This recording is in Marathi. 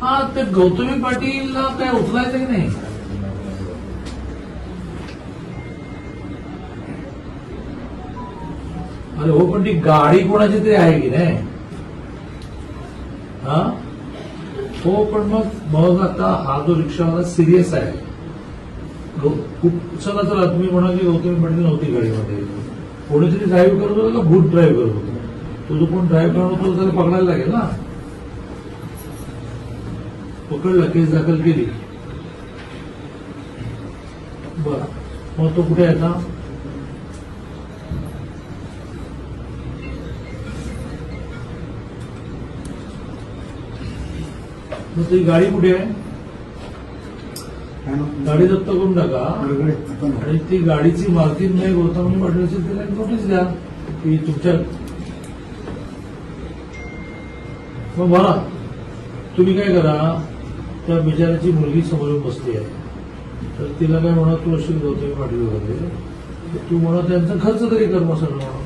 हा ते गौतमी पाटीलला काय उचलायचं की नाही? अरे हो, पण ती गाडी कोणाची तरी आहे की नाही? हा हो, पण मग आता हा जो रिक्षावाला सिरियस आहे. चला चला, तुम्ही म्हणा की गौतमी पाटील नव्हती गाडीमध्ये, कोणीतरी ड्राईव्ह करत होतं का भूत ड्राईव्ह करत होतं? तो जो कोण ड्राईव्ह करत होतो त्याला पकडायला लागेल ना. पकडलं, केस दाखल केली. बरं, मग तो कुठे आहे आता? मग ती गाडी कुठे आहे? गाडी जप्त करून टाका आणि ती गाडीची मालकीन नाही गौतमी पाटील असेल तिला नोटीस द्या की तुमच्या. मग बघा, तुम्ही काय करा, त्या बिचाराची मुलगी समोरून बसली आहे, तर तिला काय म्हणा, तू असेल गौतमी पाटील वगैरे, तू म्हणा त्यांचा खर्च तरी कर मग सगळं.